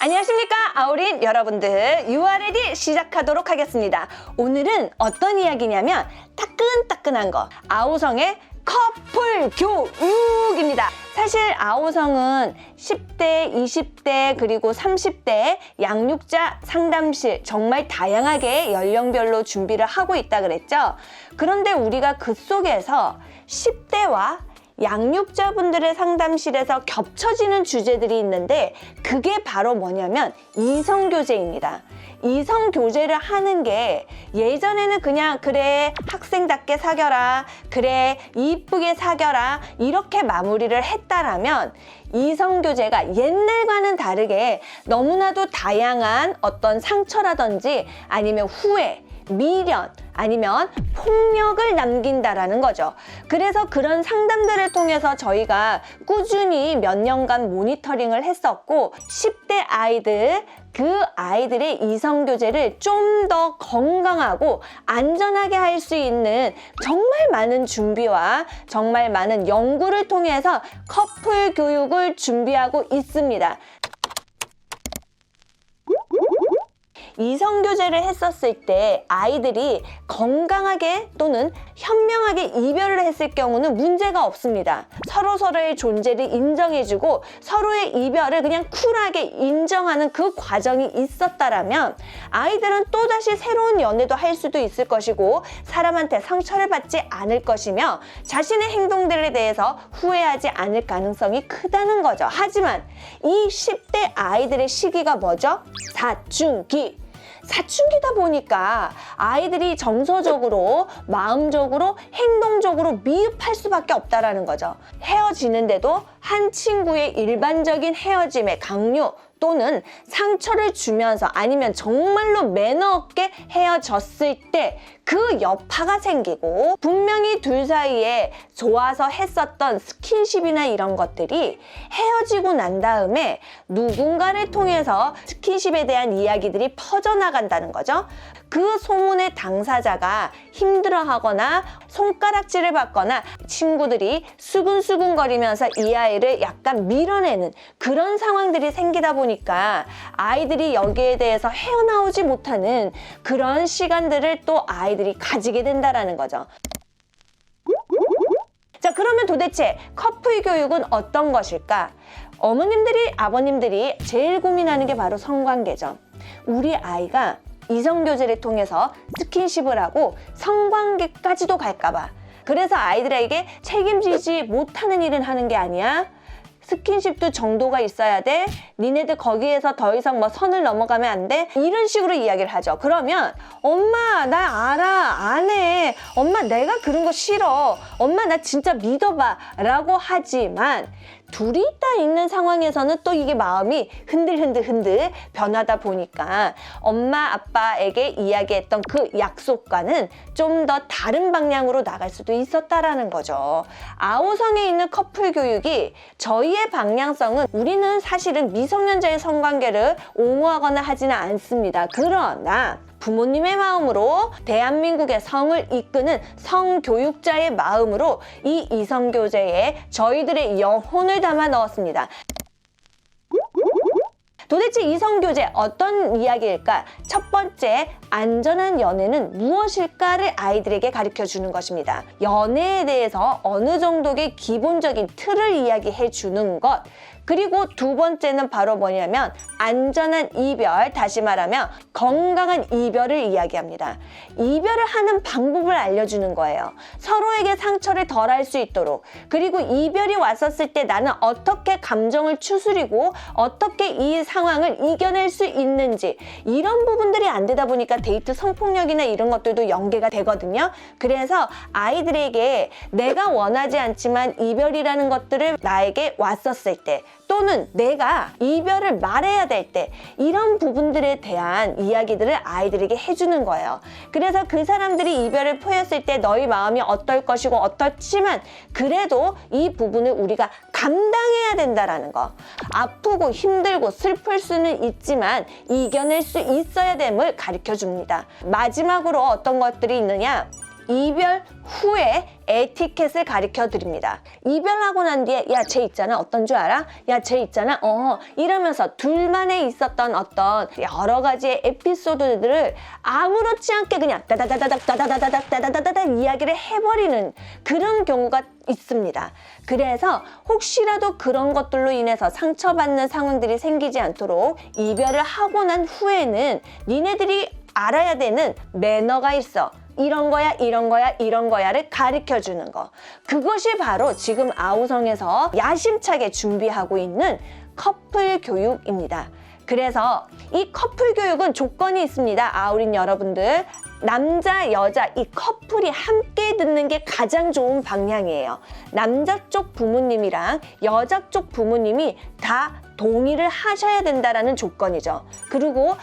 안녕하십니까 아우린 여러분들, 유아레디 시작하도록 하겠습니다. 오늘은 어떤 이야기냐면 따끈따끈한 거, 아우성의 커플 교육입니다. 사실 아우성은 10대, 20대 그리고 30대 양육자 상담실 정말 다양하게 연령별로 준비를 하고 있다 그랬죠. 그런데 우리가 그 속에서 10대와 양육자분들의 상담실에서 겹쳐지는 주제들이 있는데, 그게 바로 뭐냐면 이성교제입니다. 이성교제를 하는 게 예전에는 그냥 그래 학생답게 사겨라, 그래 이쁘게 사겨라 이렇게 마무리를 했다라면, 이성교제가 옛날과는 다르게 너무나도 다양한 어떤 상처라든지 아니면 후회, 미련, 아니면 폭력을 남긴다라는 거죠. 그래서 그런 상담들을 통해서 저희가 꾸준히 몇 년간 모니터링을 했었고, 10대 아이들, 그 아이들의 이성교제를 좀 더 건강하고 안전하게 할 수 있는 정말 많은 준비와 정말 많은 연구를 통해서 커플 교육을 준비하고 있습니다. 이성교제를 했었을 때 아이들이 건강하게 또는 현명하게 이별을 했을 경우는 문제가 없습니다. 서로서로의 존재를 인정해주고 서로의 이별을 그냥 쿨하게 인정하는 그 과정이 있었다라면 아이들은 또다시 새로운 연애도 할 수도 있을 것이고, 사람한테 상처를 받지 않을 것이며 자신의 행동들에 대해서 후회하지 않을 가능성이 크다는 거죠. 하지만 이 10대 아이들의 시기가 뭐죠? 사춘기. 사춘기다 보니까 아이들이 정서적으로, 마음적으로, 행동적으로 미흡할 수밖에 없다라는 거죠. 헤어지는데도 한 친구의 일반적인 헤어짐의 강요 또는 상처를 주면서, 아니면 정말로 매너 없게 헤어졌을 때 그 여파가 생기고, 분명히 둘 사이에 좋아서 했었던 스킨십이나 이런 것들이 헤어지고 난 다음에 누군가를 통해서 스킨십에 대한 이야기들이 퍼져나간다는 거죠. 그 소문의 당사자가 힘들어하거나 손가락질을 받거나 친구들이 수근수근거리면서 이 아이를 약간 밀어내는 그런 상황들이 생기다 보니까 아이들이 여기에 대해서 헤어나오지 못하는 그런 시간들을 또 아이들이 가지게 된다는 거죠. 자, 그러면 도대체 커플 교육은 어떤 것일까? 어머님들이, 아버님들이 제일 고민하는 게 바로 성관계죠. 우리 아이가 이성교제를 통해서 스킨십을 하고 성관계까지도 갈까봐. 그래서 아이들에게 책임지지 못하는 일은 하는 게 아니야. 스킨십도 정도가 있어야 돼. 니네들 거기에서 더 이상 뭐 선을 넘어가면 안 돼. 이런 식으로 이야기를 하죠. 그러면 엄마 나 알아, 안 해. 엄마 내가 그런 거 싫어. 엄마 나 진짜 믿어봐 라고 하지만, 둘이 있다 있는 상황에서는 또 이게 마음이 흔들 변하다 보니까 엄마 아빠에게 이야기했던 그 약속과는 좀 더 다른 방향으로 나갈 수도 있었다라는 거죠. 아우성에 있는 커플 교육이 저희의 방향성은, 우리는 사실은 미성년자의 성관계를 옹호하거나 하지는 않습니다. 그러나 부모님의 마음으로, 대한민국의 성을 이끄는 성교육자의 마음으로 이 이성교제에 저희들의 영혼을 담아 넣었습니다. 도대체 이성교제 어떤 이야기일까? 첫 번째, 안전한 연애는 무엇일까를 아이들에게 가르쳐 주는 것입니다. 연애에 대해서 어느 정도의 기본적인 틀을 이야기해 주는 것. 그리고 두 번째는 바로 뭐냐면 안전한 이별, 다시 말하면 건강한 이별을 이야기합니다. 이별을 하는 방법을 알려주는 거예요. 서로에게 상처를 덜 할 수 있도록. 그리고 이별이 왔었을 때 나는 어떻게 감정을 추스리고 어떻게 이 상황을 이겨낼 수 있는지, 이런 부분들이 안 되다 보니까 데이트 성폭력이나 이런 것들도 연계가 되거든요. 그래서 아이들에게 내가 원하지 않지만 이별이라는 것들을 나에게 왔었을 때, 또는 내가 이별을 말해야 될 때, 이런 부분들에 대한 이야기들을 아이들에게 해주는 거예요. 그래서 그 사람들이 이별을 포했을 때 너희 마음이 어떨 것이고 어떻지만 그래도 이 부분을 우리가 감당해야 된다라는 거. 아프고 힘들고 슬플 수는 있지만 이겨낼 수 있어야 됨을 가르쳐 줍니다. 마지막으로 어떤 것들이 있느냐? 이별 후에 에티켓을 가르쳐 드립니다. 이별하고 난 뒤에 야, 쟤 있잖아. 어떤 줄 알아? 야, 쟤 있잖아. 이러면서 둘만에 있었던 어떤 여러 가지의 에피소드들을 아무렇지 않게 그냥 다다다다닥 이야기를 해버리는 그런 경우가 있습니다. 그래서 혹시라도 그런 것들로 인해서 상처받는 상황들이 생기지 않도록 이별을 하고 난 후에는 니네들이 알아야 되는 매너가 있어. 이런 거야, 이런 거야, 이런 거야를 가르쳐 주는 거. 그것이 바로 지금 아우성에서 야심차게 준비하고 있는 커플 교육입니다. 그래서 이 커플 교육은 조건이 있습니다. 아우린 여러분들. 남자, 여자 이 커플이 함께 듣는 게 가장 좋은 방향이에요. 남자 쪽 부모님이랑 여자 쪽 부모님이 다 동의를 하셔야 된다라는 조건이죠. 그리고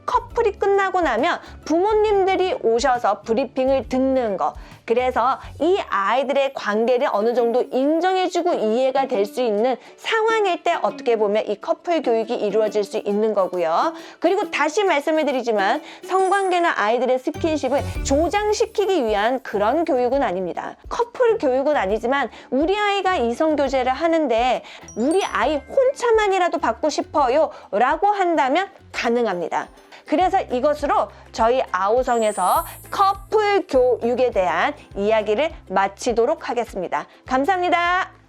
커플이 끝나고 나면 부모님들이 오셔서 브리핑을 듣는 거. 그래서 이 아이들의 관계를 어느 정도 인정해주고 이해가 될 수 있는 상황일 때 어떻게 보면 이 커플 교육이 이루어질 수 있는 거고요. 그리고 다시 말씀을 드리지만 성관계나 아이들의 스킨십을 조장시키기 위한 그런 교육은 아닙니다. 커플 교육은 아니지만 우리 아이가 이성교제를 하는데 우리 아이 혼자만이라도 받고 싶어요 라고 한다면 가능합니다. 그래서 이것으로 저희 아우성에서 커플 교육에 대한 이야기를 마치도록 하겠습니다. 감사합니다.